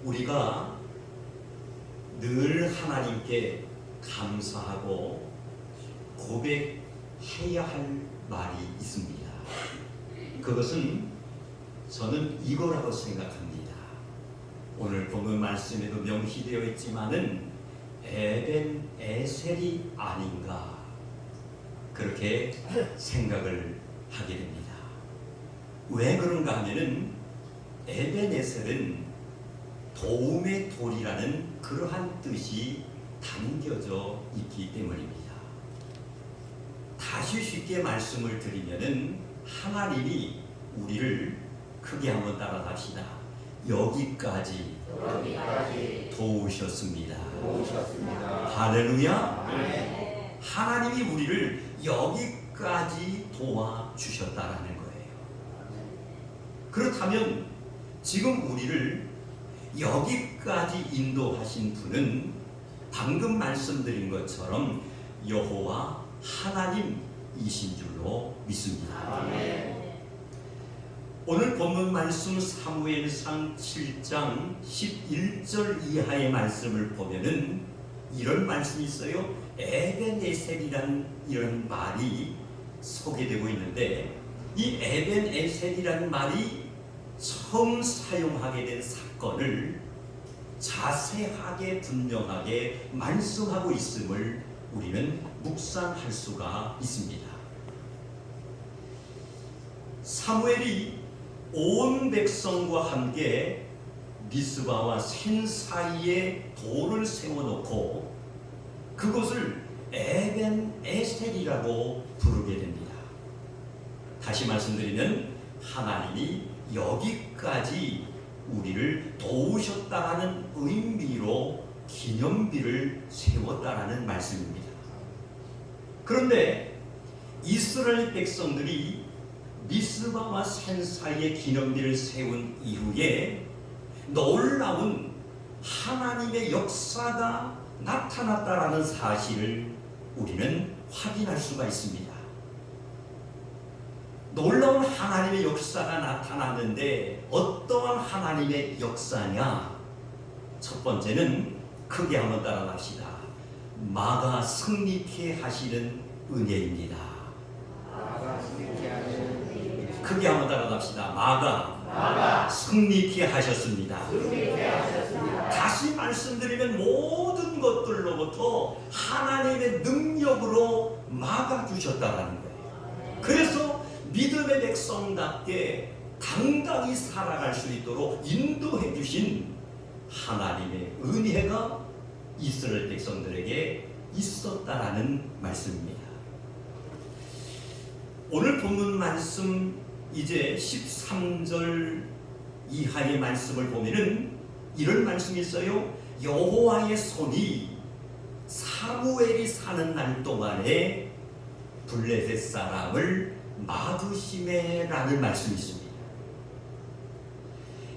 우리가 늘 하나님께 감사하고 고백해야 할 말이 있습니다. 그것은 저는 이거라고 생각합니다. 오늘 본문 말씀에도 명시되어 있지만은 에벤 에셀이 아닌가 그렇게 생각을 하게 됩니다. 왜 그런가 하면은 에벤 에셀은 도움의 돌이라는 그러한 뜻이 담겨져 있기 때문입니다. 다시 쉽게 말씀을 드리면은 하나님이 우리를 크게 한번 따라합시다. 여기까지 도우셨습니다. 할렐루야. 네. 하나님이 우리를 여기까지 도와주셨다라는 거예요. 그렇다면 지금 우리를 여기까지 인도하신 분은 방금 말씀드린 것처럼 여호와 하나님이신 줄로 믿습니다. 오늘 본문 말씀 사무엘상 7장 11절 이하의 말씀을 보면은 이런 말씀이 있어요. 에벤에셀이라는 이런 말이 소개되고 있는데 이 에벤에셀이라는 말이 처음 사용하게 된 사건을 자세하게 분명하게 말씀하고 있음을 우리는 묵상할 수가 있습니다. 사무엘이 온 백성과 함께 미스바와 센 사이에 돌을 세워놓고 그곳을 에벤에셀이라고 부르게 됩니다. 다시 말씀드리면 하나님이 여기까지 우리를 도우셨다라는 의미로 기념비를 세웠다라는 말씀입니다. 그런데 이스라엘 백성들이 미스바와 센 사이에 기념비를 세운 이후에 놀라운 하나님의 역사가 나타났다라는 사실을 우리는 확인할 수가 있습니다. 놀라운 하나님의 역사가 나타났는데 어떠한 하나님의 역사냐? 첫 번째는 크게 한번 따라갑시다. 마가 승리케 하시는 은혜입니다. 크게 한번 따라갑시다. 마가 승리케 하셨습니다. 다시 말씀드리면 모든 것들로부터 하나님의 능력으로 막아주셨다는 거예요. 그래서 믿음의 백성답게 당당히 살아갈 수 있도록 인도해 주신 하나님의 은혜가 이스라엘 백성들에게 있었다라는 말씀입니다. 오늘 본문 말씀 이제 13절 이하의 말씀을 보면은 이런 말씀이 있어요. 여호와의 손이 사무엘이 사는 날 동안에 블레셋 사람을 막으심에라는 말씀이 있습니다.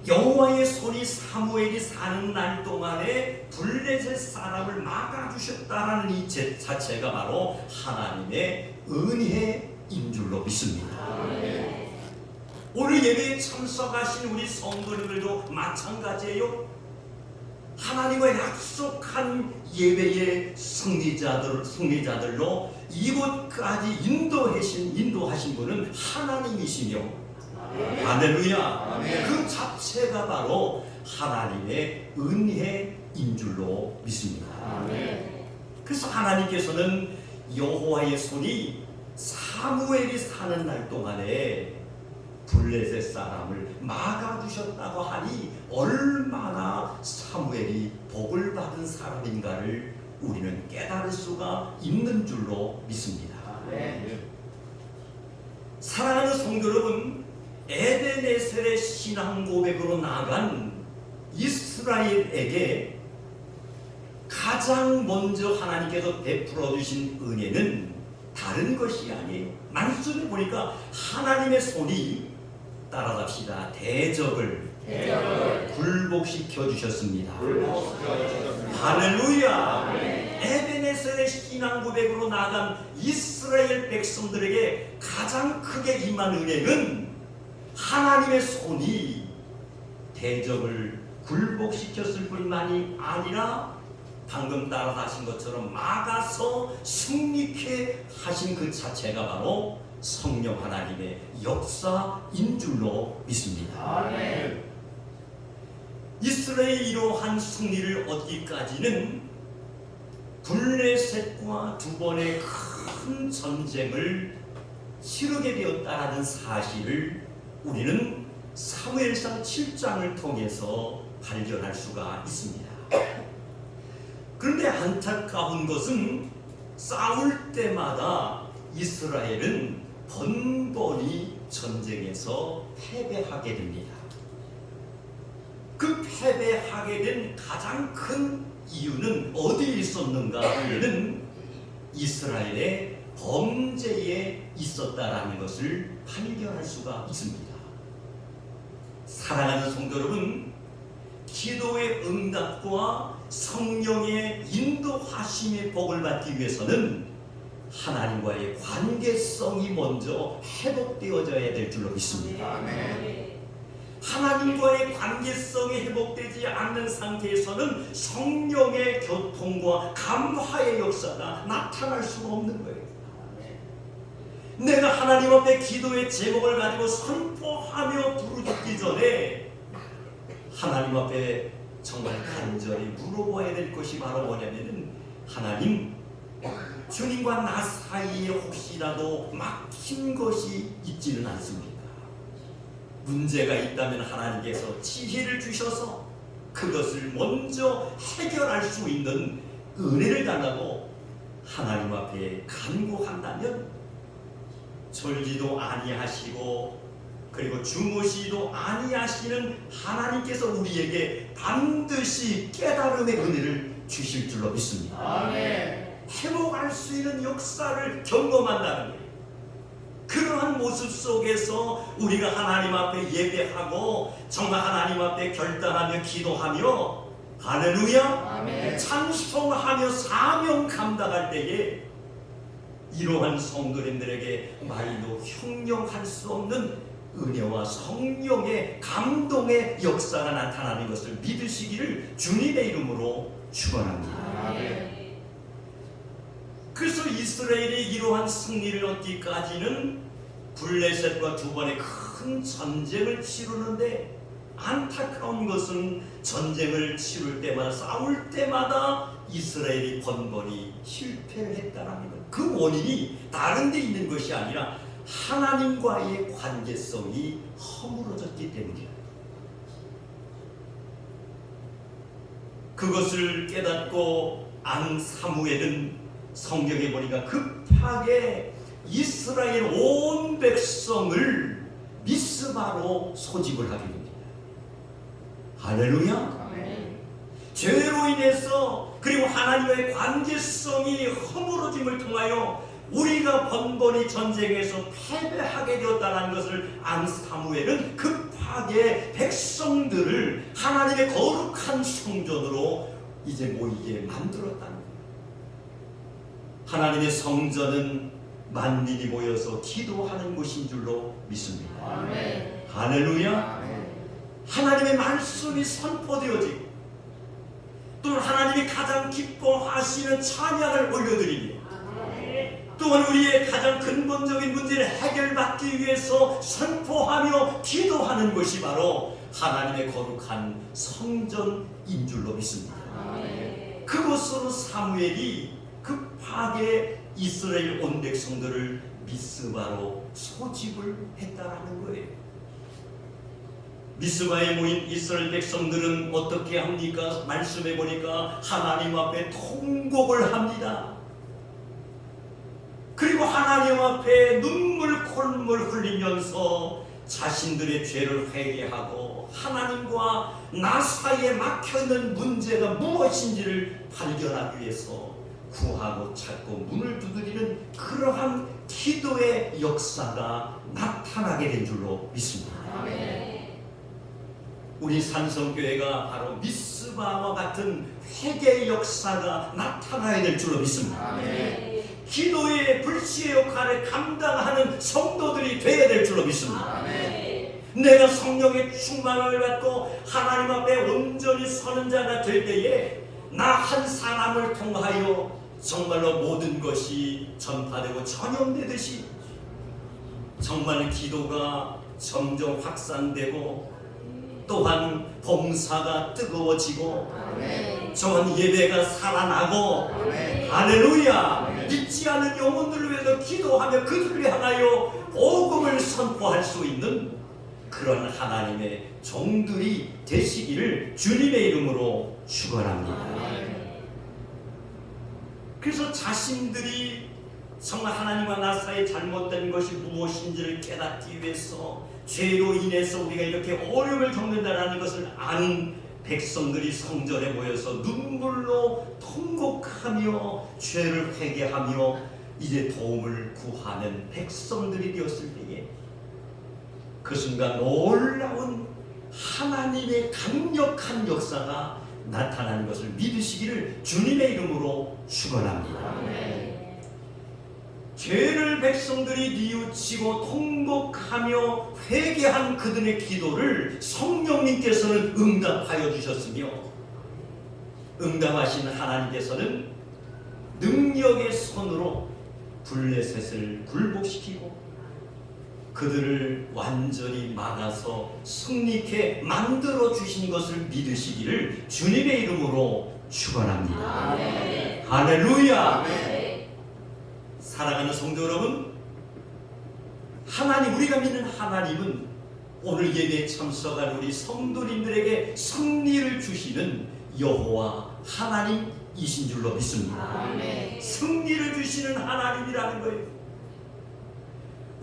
여호와의 손이 사무엘이 사는 날 동안에 블레셋 사람을 막아주셨다라는 이 자체가 바로 하나님의 은혜인 줄로 믿습니다. 오늘 예배에 참석하신 우리 성도님들도 마찬가지예요. 하나님과 약속한 예배의 승리자들로 이곳까지 인도하신 분은 하나님이시며 할렐루야. 그 자체가 바로 하나님의 은혜인 줄로 믿습니다. 그래서 하나님께서는 여호와의 손이 사무엘이 사는 날 동안에 블레셋 사람을 막아주셨다고 하니 얼마나 사무엘이 복을 받은 사람인가를 우리는 깨달을 수가 있는 줄로 믿습니다. 사랑하는 성도 여러분, 에벤에셀의 신앙 고백으로 나아간 이스라엘에게 가장 먼저 하나님께서 베풀어 주신 은혜는 다른 것이 아니에요. 말씀을 보니까 하나님의 손이 따라갑시다. 대적을 굴복시켜 주셨습니다. 할렐루야. 에벤에셀의 신앙 고백으로 나아간 이스라엘 백성들에게 가장 크게 임한 은혜는 하나님의 손이 대적을 굴복시켰을 뿐만이 아니라 방금 따라하신 것처럼 막아서 승리케 하신 그 자체가 바로 성령 하나님의 역사인 줄로 믿습니다. 아멘. 이스라엘이 이러한 승리를 얻기까지는 블레셋과 두 번의 큰 전쟁을 치르게 되었다는 사실을 우리는 사무엘상 7장을 통해서 발견할 수가 있습니다. 그런데 안타까운 것은 싸울 때마다 이스라엘은 번번이 전쟁에서 패배하게 됩니다. 그 패배하게 된 가장 큰 이유는 어디에 있었는가 하면은 이스라엘의 범죄에 있었다라는 것을 발견할 수가 있습니다. 사랑하는 성도 여러분, 기도의 응답과 성령의 인도하심의 복을 받기 위해서는 하나님과의 관계성이 먼저 회복되어져야 될 줄로 믿습니다. 아멘. 하나님과의 관계성이 회복되지 않는 상태에서는 성령의 교통과 감화의 역사가 나타날 수가 없는 거예요. 내가 하나님 앞에 기도의 제목을 가지고 선포하며 부르짖기 전에 하나님 앞에 정말 간절히 물어봐야 될 것이 바로 뭐냐면은, 하나님, 주님과 나 사이에 혹시라도 막힌 것이 있지는 않습니까? 문제가 있다면 하나님께서 지혜를 주셔서 그것을 먼저 해결할 수 있는 은혜를 달라고 하나님 앞에 간구한다면, 졸지도 아니하시고 그리고 주무시도 아니하시는 하나님께서 우리에게 반드시 깨달음의 은혜를 주실 줄로 믿습니다. 아멘. 회복할 수 있는 역사를 경험한다는 거예요. 그러한 모습 속에서 우리가 하나님 앞에 예배하고 정말 하나님 앞에 결단하며 기도하며 할렐루야 아멘. 찬송하며 사명 감당할 때에 이러한 성도님들에게 말로 형용할 수 없는 은혜와 성령의 감동의 역사가 나타나는 것을 믿으시기를 주님의 이름으로 축원합니다. 아멘. 그래서 이스라엘이 이러한 승리를 얻기까지는 블레셋과 두 번의 큰 전쟁을 치르는데, 안타까운 것은 전쟁을 치를 때마다 싸울 때마다 이스라엘이 번번이 실패를 했다는 것. 그 원인이 다른 데 있는 것이 아니라 하나님과의 관계성이 허물어졌기 때문이다. 그것을 깨닫고 안 사무엘은 성경에 보니까 급하게 이스라엘 온 백성을 미스바로 소집을 하게 됩니다. 할렐루야. 아멘. 죄로 인해서 그리고 하나님과의 관계성이 허물어짐을 통하여 우리가 번번이 전쟁에서 패배하게 되었다는 것을 안 사무엘은 급하게 백성들을 하나님의 거룩한 성전으로 이제 모이게 만들었다는 거예요. 하나님의 성전은 만민이 모여서 기도하는 곳인 줄로 믿습니다. 아멘. 할렐루야. 아멘. 하나님의 말씀이 선포되어지고 또는 하나님이 가장 기뻐하시는 찬양을 올려드립니다. 또한 우리의 가장 근본적인 문제를 해결받기 위해서 선포하며 기도하는 것이 바로 하나님의 거룩한 성전인 줄로 믿습니다. 아멘. 그것으로 사무엘이 급하게 이스라엘 온 백성들을 미스바로 소집을 했다라는 거예요. 미스바에 모인 이스라엘 백성들은 어떻게 합니까? 말씀해 보니까 하나님 앞에 통곡을 합니다. 그리고 하나님 앞에 눈물 콧물 흘리면서 자신들의 죄를 회개하고 하나님과 나 사이에 막혀있는 문제가 무엇인지를 발견하기 위해서 구하고 찾고 문을 두드리는 그러한 기도의 역사가 나타나게 된 줄로 믿습니다. 아멘. 우리 산성교회가 바로 미스바와 같은 회개의 역사가 나타나야 될 줄로 믿습니다. 아멘. 기도의 불씨의 역할을 감당하는 성도들이 되어야 될 줄로 믿습니다. 아멘. 내가 성령의 충만함을 받고 하나님 앞에 온전히 서는 자가 될 때에 나 한 사람을 통하여 정말로 모든 것이 전파되고 전염되듯이 정말 기도가 점점 확산되고 또한 봉사가 뜨거워지고 정한 예배가 살아나고 할렐루야 믿지 않은 영혼들을 위해서 기도하며 그들을 향하여 복음을 선포할 수 있는 그런 하나님의 종들이 되시기를 주님의 이름으로 축원합니다. 그래서 자신들이 정말 하나님과 나 사이에 잘못된 것이 무엇인지를 깨닫기 위해서 죄로 인해서 우리가 이렇게 어려움을 겪는다는 것을 아는 백성들이 성전에 모여서 눈물로 통곡하며 죄를 회개하며 이제 도움을 구하는 백성들이 되었을 때에 그 순간 놀라운 하나님의 강력한 역사가 나타나는 것을 믿으시기를 주님의 이름으로 축원합니다. 죄를 백성들이 뉘우치고 통곡하며 회개한 그들의 기도를 성령님께서는 응답하여 주셨으며 응답하신 하나님께서는 능력의 손으로 블레셋을 굴복시키고 그들을 완전히 막아서 승리케 만들어 주신 것을 믿으시기를 주님의 이름으로 축원합니다. 할렐루야. 사랑하는 성도 여러분, 하나님, 우리가 믿는 하나님은 오늘 예배에 참석한 우리 성도님들에게 승리를 주시는 여호와 하나님이신 줄로 믿습니다. 승리를 주시는 하나님이라는 거예요.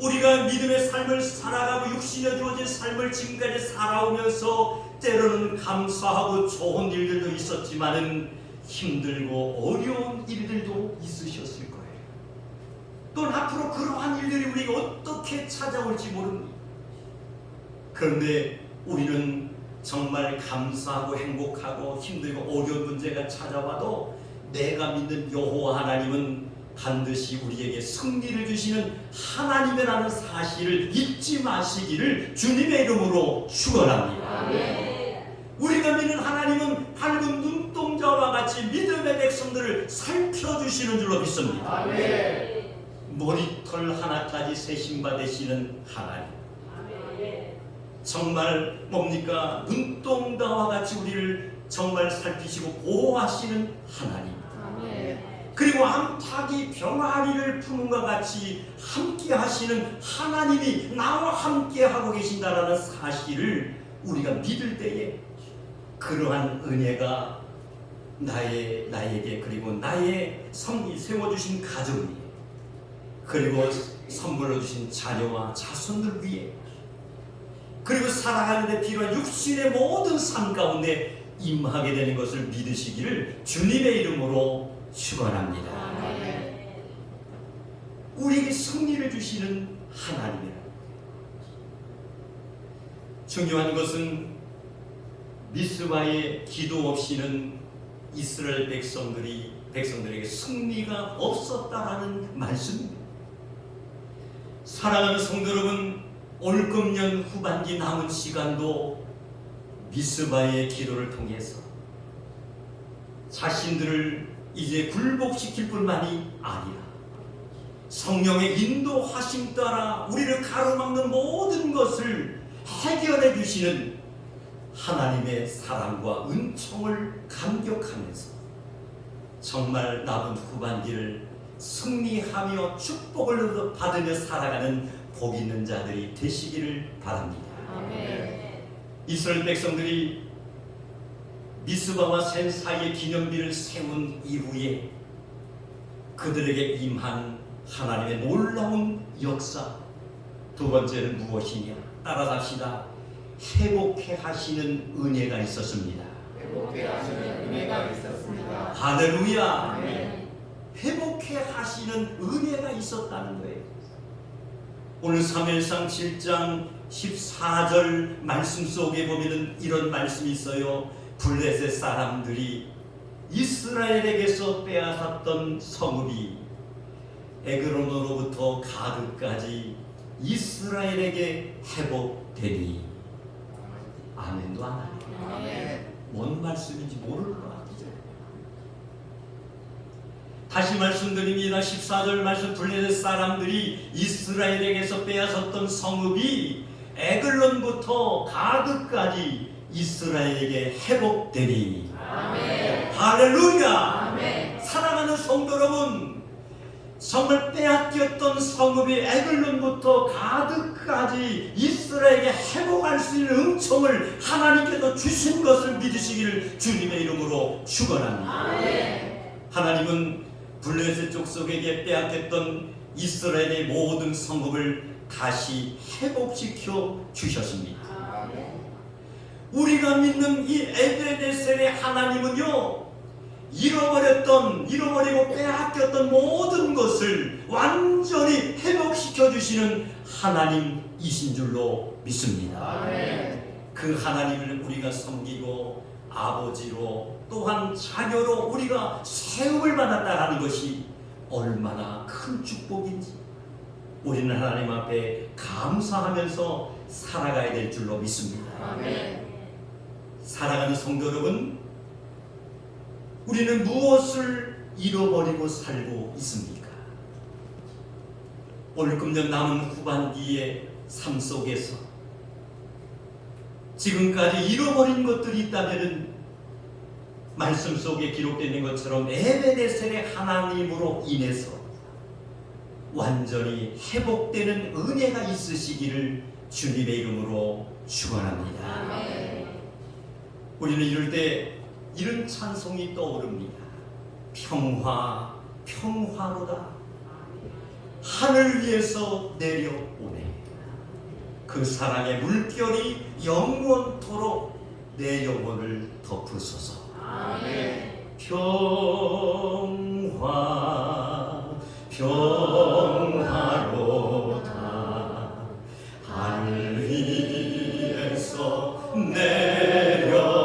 우리가 믿음의 삶을 살아가고 육신에 주어진 삶을 지금까지 살아오면서 때로는 감사하고 좋은 일들도 있었지만은 힘들고 어려운 일들도 있으셨을 거예요. 또 앞으로 그러한 일들이 우리가 어떻게 찾아올지 모릅니다. 그런데 우리는 정말 감사하고 행복하고 힘들고 어려운 문제가 찾아와도 내가 믿는 여호와 하나님은 반드시 우리에게 승리를 주시는 하나님이라는 사실을 잊지 마시기를 주님의 이름으로 축원합니다. 우리가 믿는 하나님은 밝은 눈동자와 같이 믿음의 백성들을 살펴주시는 줄로 믿습니다. 머리털 하나까지 세심받으시는 하나님, 정말 뭡니까? 눈동자와 같이 우리를 정말 살피시고 보호하시는 하나님, 그리고 암탉이 병아리를 품음과 같이 함께 하시는 하나님이 나와 함께 하고 계신다라는 사실을 우리가 믿을 때에 그러한 은혜가 나에게 그리고 나의 성이 세워주신 가정 위에 그리고 선물로 주신 자녀와 자손들 위에 그리고 살아가는 데 필요한 육신의 모든 삶 가운데 임하게 되는 것을 믿으시기를 주님의 이름으로 축원합니다. 우리에게 승리를 주시는 하나님이라. 중요한 것은 미스바의 기도 없이는 이스라엘 백성들에게 승리가 없었다라는 말씀입니다. 사랑하는 성도 여러분, 올 금년 후반기 남은 시간도 미스바의 기도를 통해서 자신들을 이제 굴복시킬 뿐만이 아니라 성령의 인도하심 따라 우리를 가로막는 모든 것을 해결해 주시는 하나님의 사랑과 은총을 감격하면서 정말 남은 후반기를 승리하며 축복을 받으며 살아가는 복 있는 자들이 되시기를 바랍니다. 이스라엘 백성들이 미스바와 센 사이의 기념비를 세운 이후에 그들에게 임한 하나님의 놀라운 역사, 두 번째는 무엇이냐? 따라갑시다. 회복해 하시는 은혜가 있었습니다. 회복해 하시는 은혜가 있었습니다. 할렐루야. 회복해 하시는 은혜가 있었다는 거예요. 오늘 사무엘상 7장 14절 말씀 속에 보면은 이런 말씀이 있어요. 블레셋 사람들이 이스라엘에게서 빼앗았던 성읍이 에그론으로부터 가드까지 이스라엘에게 회복되었더라. 회복되니. 아멘도 안 하네. 아멘. 뭔 말씀인지 모르는 것 같아요. 다시 말씀드립니다. 14절 말씀, 블레셋 사람들이 이스라엘에게서 빼앗았던 성읍이 에글론부터 가드까지 이스라엘에게 회복되니. 아멘. 할렐루야. 아멘. 사랑하는 성도 여러분, 정말 빼앗겼던 성읍이 에글론부터 가드까지 이스라엘에게 회복할 수 있는 은총을 하나님께서 주신 것을 믿으시기를 주님의 이름으로 축원합니다. 아멘. 하나님은 블레셋 족속에게 빼앗겼던 이스라엘의 모든 성읍을 다시 회복시켜 주셨습니다. 아멘. 우리가 믿는 이 에베네셀의 하나님은요, 잃어버리고 빼앗겼던 모든 것을 완전히 회복시켜 주시는 하나님이신 줄로 믿습니다. 아멘. 그 하나님을 우리가 섬기고 아버지로 또한 자녀로 우리가 세움을 받았다는 것이 얼마나 큰 축복인지 우리는 하나님 앞에 감사하면서 살아가야 될 줄로 믿습니다. 아멘. 사랑하는 성도 여러분, 우리는 무엇을 잃어버리고 살고 있습니까? 올금년 남은 후반기의 삶 속에서 지금까지 잃어버린 것들이 있다면 말씀 속에 기록되어 있는 것처럼 에베네셀의 하나님으로 인해서 완전히 회복되는 은혜가 있으시기를 주님의 이름으로 축원합니다. 아멘. 우리는 이럴 때 이런 찬송이 떠오릅니다. 평화 평화로다 하늘 위에서 내려오네. 그 사랑의 물결이 영원토록 내 영혼을 덮으소서. 아멘. 평화 평화로다 하늘 위에서 내려오네.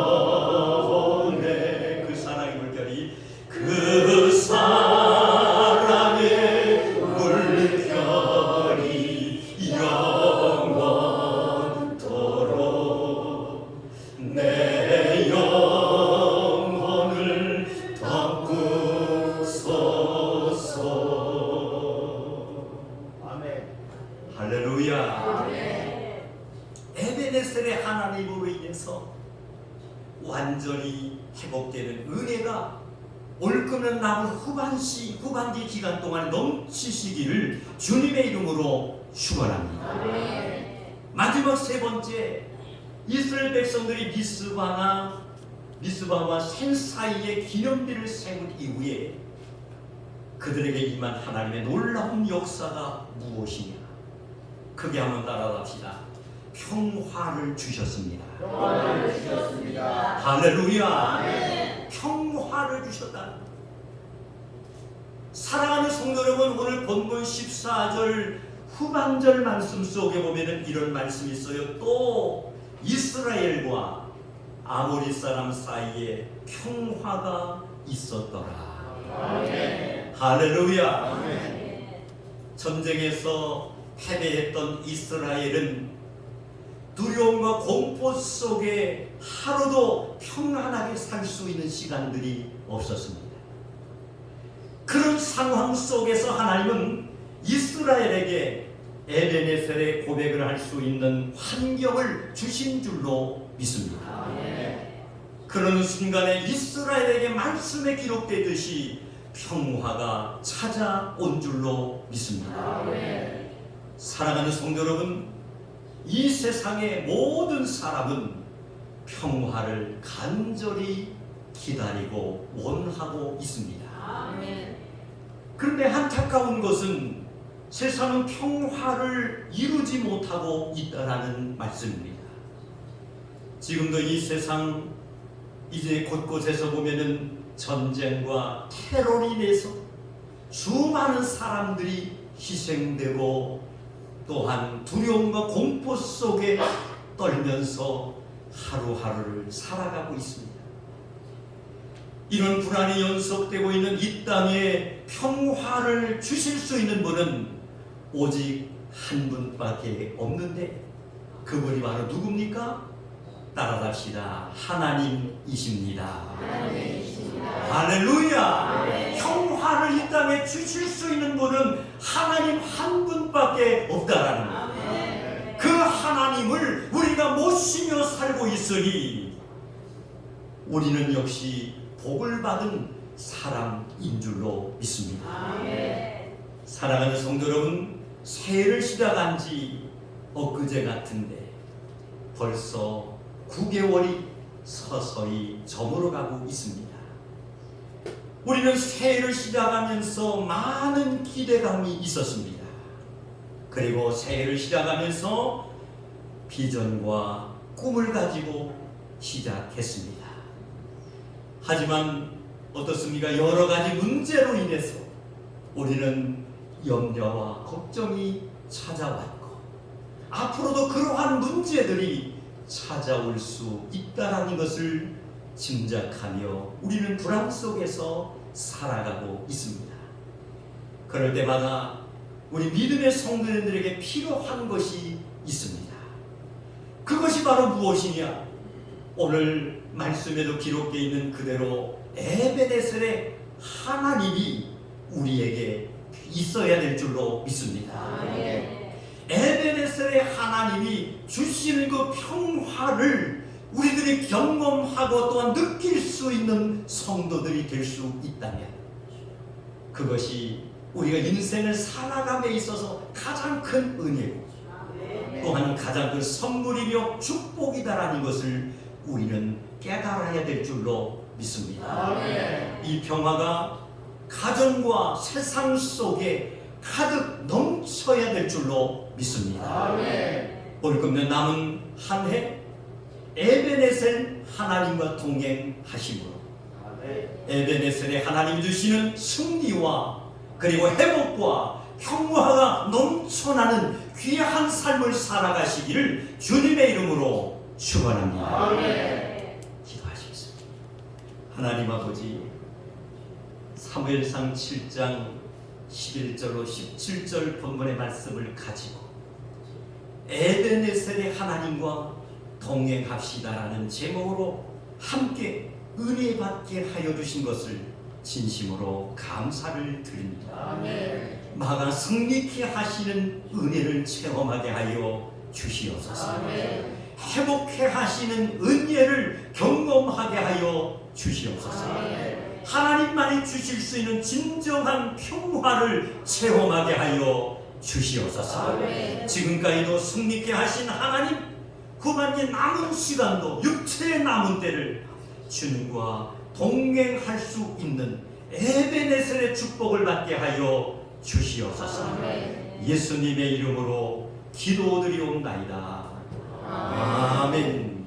그 사랑의 물결이 그 사랑의 물결이 영원토록 내 영혼을 덮으소서. 아멘. 할렐루야. 아멘. 에베네셀의 하나님으로 인해서 완전히 회복되는 은혜가 올거면 남은 후반기 기간 동안에 넘치시기를 주님의 이름으로 축원합니다. 아멘. 마지막 세 번째, 이스라엘 백성들이 미스바와 센 사이에 기념비를 세운 이후에 그들에게 임한 하나님의 놀라운 역사가 무엇이냐? 크게 한번 따라합시다. 평화를 주셨습니다. 평화를 주셨습니다. 할렐루야. 아멘. 평화를 주셨다. 사랑하는 성도 여러분, 오늘 본문 14절 후반절 말씀 속에 보면은 이런 말씀이 있어요. 또 이스라엘과 아모리 사람 사이에 평화가 있었더라. 아멘. 할렐루야. 아멘. 전쟁에서 패배했던 이스라엘은 두려움과 공포 속에 하루도 평안하게 살 수 있는 시간들이 없었습니다. 그런 상황 속에서 하나님은 이스라엘에게 에베네셀의 고백을 할 수 있는 환경을 주신 줄로 믿습니다. 아멘. 그러는 순간에 이스라엘에게 말씀에 기록되듯이 평화가 찾아온 줄로 믿습니다. 아멘. 사랑하는 성도 여러분, 이 세상의 모든 사람은 평화를 간절히 기다리고 원하고 있습니다. 아멘. 그런데 안타까운 것은 세상은 평화를 이루지 못하고 있다라는 말씀입니다. 지금도 이 세상 이제 곳곳에서 보면은 전쟁과 테러로 인해서 수많은 사람들이 희생되고 또한 두려움과 공포 속에 떨면서 하루하루를 살아가고 있습니다. 이런 불안이 연속되고 있는 이 땅에 평화를 주실 수 있는 분은 오직 한 분밖에 없는데 그분이 바로 누굽니까? 따라합시다. 하나님이십니다. 할렐루야. 평화를 이 땅에 주실 수 있는 분은 하나님 한 분밖에 없다라는 거예요. 그 하나님을 우리가 모시며 살고 있으니 우리는 역시 복을 받은 사람인 줄로 믿습니다. 사랑하는 성도 여러분, 새해를 시작한 지 엊그제 같은데 벌써 9개월이 서서히 저물어가고 있습니다. 우리는 새해를 시작하면서 많은 기대감이 있었습니다. 그리고 새해를 시작하면서 비전과 꿈을 가지고 시작했습니다. 하지만 어떻습니까? 여러 가지 문제로 인해서 우리는 염려와 걱정이 찾아왔고 앞으로도 그러한 문제들이 찾아올 수 있다는 것을 짐작하며 우리는 불안 속에서 살아가고 있습니다. 그럴 때마다 우리 믿음의 성도님들에게 필요한 것이 있습니다. 그것이 바로 무엇이냐? 오늘 말씀에도 기록되어 있는 그대로 에베네셀의 하나님이 우리에게 있어야 될 줄로 믿습니다. 에베네셀의 하나님이 주시는 그 평화를 우리들이 경험하고 또한 느낄 수 있는 성도들이 될 수 있다면 그것이 우리가 인생을 살아감에 있어서 가장 큰 은혜고 또한 가장 큰 선물이며 축복이다라는 것을 우리는 깨달아야 될 줄로 믿습니다. 이 평화가 가정과 세상 속에 가득 넘쳐야 될 줄로 믿습니다. 올 거면 남은 한 해 에베네셀 하나님과 동행하심으로 에베네셀의 하나님 주시는 승리와 그리고 회복과 평화가 넘쳐나는 귀한 삶을 살아가시기를 주님의 이름으로 축원합니다. 기도하시겠습니다. 하나님 아버지, 사무엘상 7장 11절로 17절 본문의 말씀을 가지고 에베네셀의 하나님과 동행합시다라는 제목으로 함께 은혜 받게 하여 주신 것을 진심으로 감사를 드립니다. 마가 승리케 하시는 은혜를 체험하게 하여 주시옵소서. 회복케 하시는 은혜를 경험하게 하여 주시옵소서. 하나님만이 주실 수 있는 진정한 평화를 체험하게 하여 주시옵소서. 지금까지도 승리케 하신 하나님, 그만의 남은 시간도 육체의 남은 때를 주님과 동행할 수 있는 에베네셀의 축복을 받게 하여 주시옵소서. 예수님의 이름으로 기도드리옵나이다. 아멘.